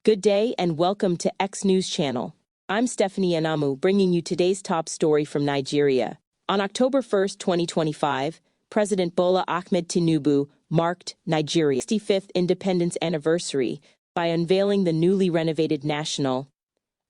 Good day and welcome to X News Channel. I'm Stephanie Anamu, bringing you today's top story from Nigeria. On October 1, 2025, President Bola Ahmed Tinubu marked Nigeria's 65th independence anniversary by unveiling the newly renovated National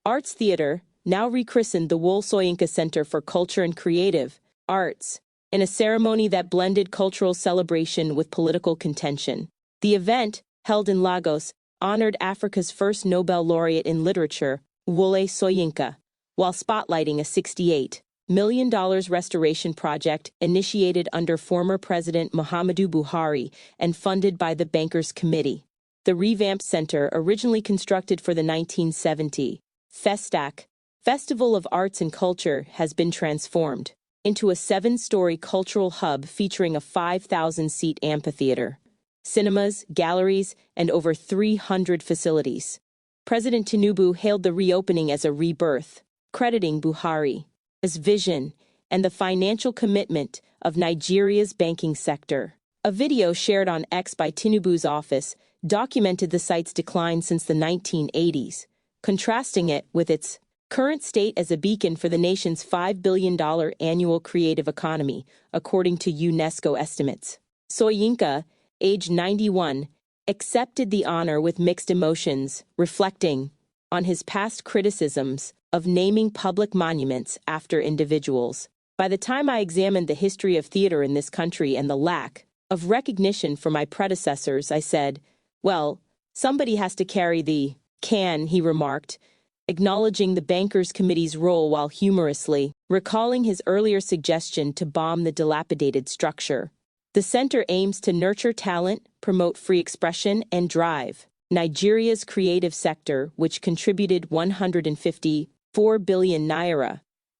Arts Theater, now rechristened the Wole Soyinka Centre for Culture and Creative Arts, in a ceremony that blended cultural celebration with political contention. The event, held in Lagos, honored Africa's first Nobel Laureate in literature, Wole Soyinka, while spotlighting a $68 million restoration project initiated under former President Muhammadu Buhari and funded by the Bankers Committee. The revamped center, originally constructed for the 1970 FESTAC, Festival of Arts and Culture, has been transformed into a 7-story cultural hub featuring a 5,000-seat amphitheater, cinemas, galleries, and over 300 facilities. President Tinubu hailed the reopening as a rebirth, crediting Buhari's vision and the financial commitment of Nigeria's banking sector. A video shared on X by Tinubu's office documented the site's decline since the 1980s, contrasting it with its current state as a beacon for the nation's $5 billion annual creative economy, according to UNESCO estimates. Soyinka, aged 91, accepted the honor with mixed emotions, reflecting on his past criticisms of naming public monuments after individuals. By the time I examined the history of theater in this country and the lack of recognition for my predecessors, I said, well, somebody has to carry the can, he remarked, acknowledging the Bankers Committee's role while humorously recalling his earlier suggestion to bomb the dilapidated structure. The center aims to nurture talent, promote free expression, and drive Nigeria's creative sector, which contributed 154 billion naira,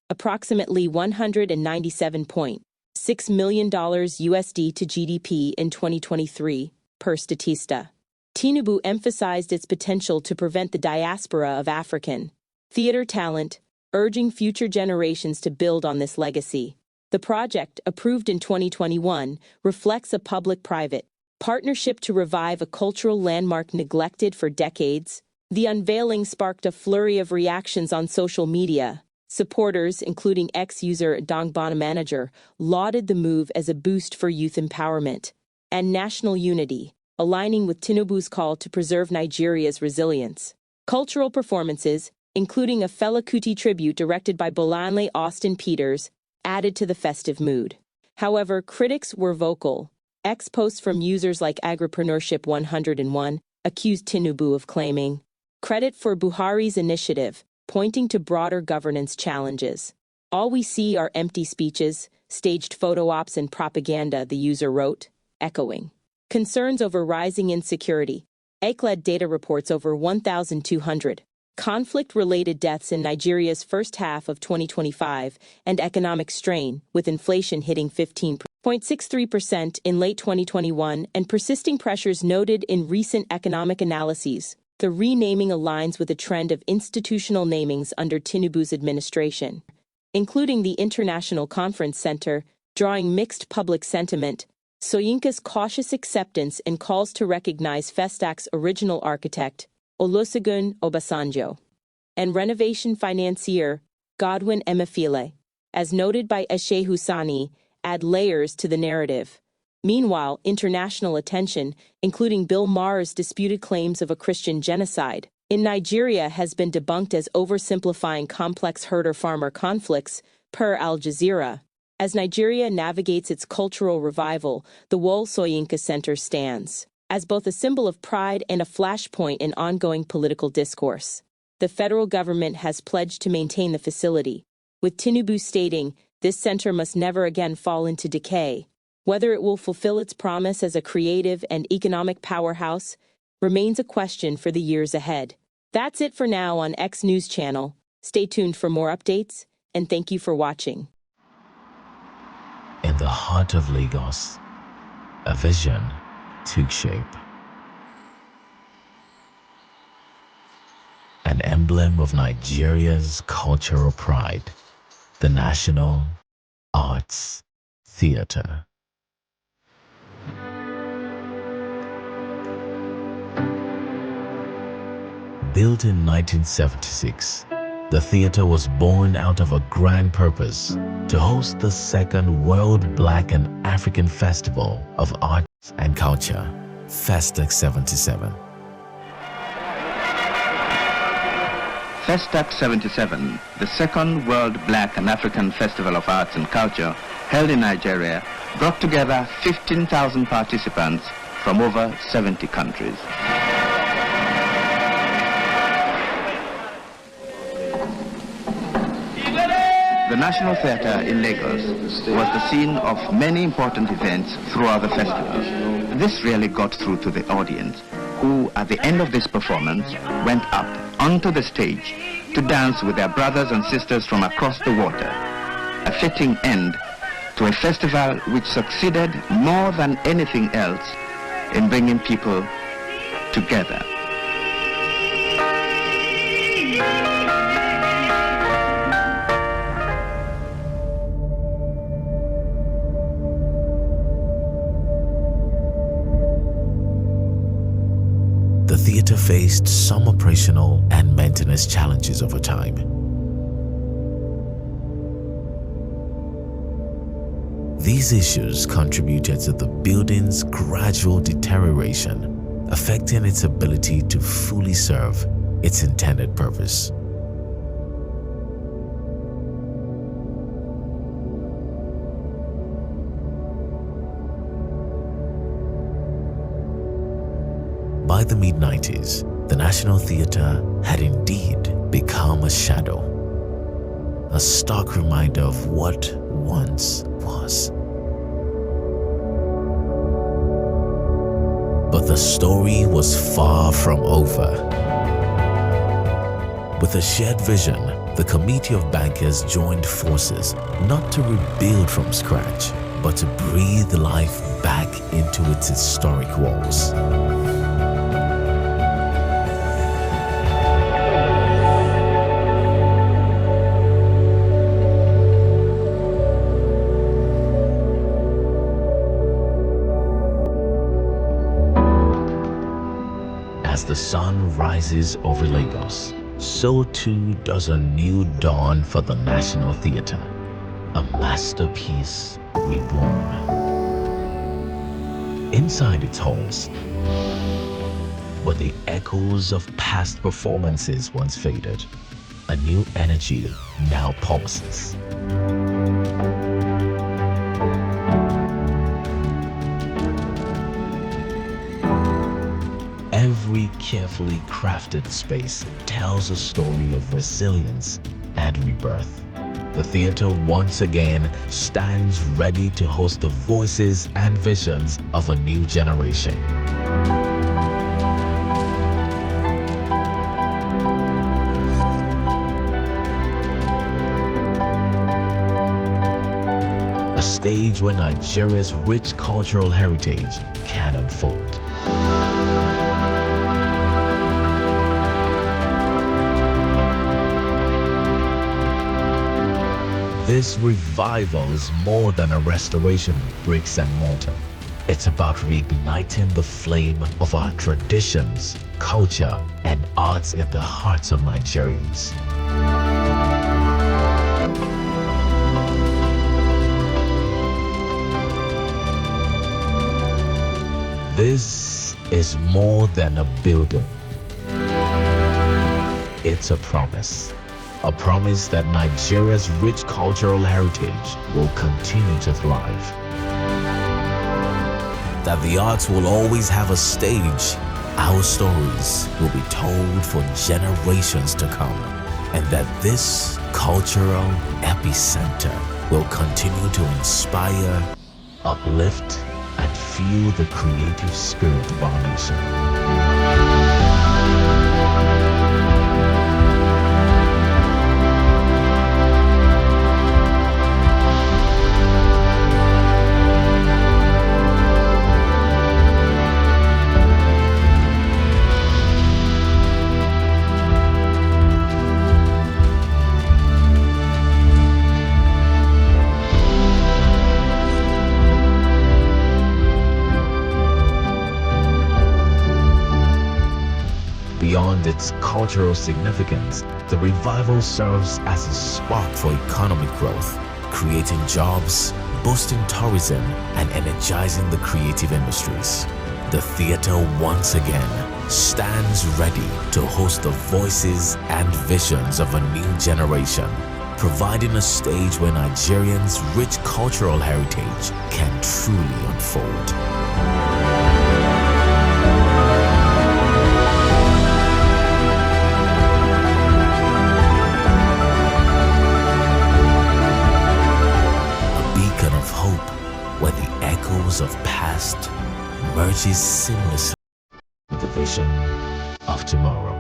approximately $197.6 million USD to GDP in 2023, per Statista. Tinubu emphasized its potential to prevent the diaspora of African theater talent, urging future generations to build on this legacy. The project, approved in 2021, reflects a public-private partnership to revive a cultural landmark neglected for decades. The unveiling sparked a flurry of reactions on social media. Supporters, including ex-user Dongbana Manager, lauded the move as a boost for youth empowerment and national unity, aligning with Tinubu's call to preserve Nigeria's resilience. Cultural performances, including a Fela Kuti tribute directed by Bola Ahmed Peters, added to the festive mood. However, critics were vocal. Posts from users like Agripreneurship 101 accused Tinubu of claiming credit for Buhari's initiative, pointing to broader governance challenges. All we see are empty speeches, staged photo ops, and propaganda, the user wrote, echoing concerns over rising insecurity. ACLED data reports over 1,200 conflict-related deaths in Nigeria's first half of 2025 and economic strain, with inflation hitting 15.63% in late 2021 and persisting pressures noted in recent economic analyses. The renaming aligns with a trend of institutional namings under Tinubu's administration, including the International Conference Center, drawing mixed public sentiment. Soyinka's cautious acceptance and calls to recognize FESTAC's original architect, Olusegun Obasanjo, and renovation financier Godwin Emefiele, as noted by Eshe Husani, add layers to the narrative. Meanwhile, international attention, including Bill Maher's disputed claims of a Christian genocide in Nigeria, has been debunked as oversimplifying complex herder-farmer conflicts, per Al Jazeera. As Nigeria navigates its cultural revival, the Wole Soyinka Centre stands as both a symbol of pride and a flashpoint in ongoing political discourse. The federal government has pledged to maintain the facility, with Tinubu stating this center must never again fall into decay. Whether it will fulfill its promise as a creative and economic powerhouse remains a question for the years ahead. That's it for now on X News Channel. Stay tuned for more updates, and thank you for watching. In the heart of Lagos, a vision took shape. An emblem of Nigeria's cultural pride, the National Arts Theater. Built in 1976, the theater was born out of a grand purpose to host the second World Black and African Festival of Arts and Culture, FESTAC 77. FESTAC 77, the second World Black and African Festival of Arts and Culture, held in Nigeria, brought together 15,000 participants from over 70 countries. The National Theatre in Lagos was the scene of many important events throughout the festival. This really got through to the audience, who at the end of this performance went up onto the stage to dance with their brothers and sisters from across the water, a fitting end to a festival which succeeded more than anything else in bringing people together. The theater faced some operational and maintenance challenges over time. These issues contributed to the building's gradual deterioration, affecting its ability to fully serve its intended purpose. By the mid-90s, the National Theatre had indeed become a shadow, a stark reminder of what once was. But the story was far from over. With a shared vision, the committee of bankers joined forces not to rebuild from scratch, but to breathe life back into its historic walls. As the sun rises over Lagos, so too does a new dawn for the National Theatre, a masterpiece reborn. Inside its halls, where the echoes of past performances once faded, a new energy now pulses. Every carefully crafted space tells a story of resilience and rebirth. The theatre once again stands ready to host the voices and visions of a new generation. A stage where Nigeria's rich cultural heritage can unfold. This revival is more than a restoration of bricks and mortar. It's about reigniting the flame of our traditions, culture, and arts in the hearts of Nigerians. This is more than a building. It's a promise. A promise that Nigeria's rich cultural heritage will continue to thrive. That the arts will always have a stage. Our stories will be told for generations to come. And that this cultural epicenter will continue to inspire, uplift, and fuel the creative spirit of our nation. Beyond its cultural significance, the revival serves as a spark for economic growth, creating jobs, boosting tourism, and energizing the creative industries. The theater once again stands ready to host the voices and visions of a new generation, providing a stage where Nigerians' rich cultural heritage can truly unfold. Where the echoes of past merges seamlessly with the vision of tomorrow.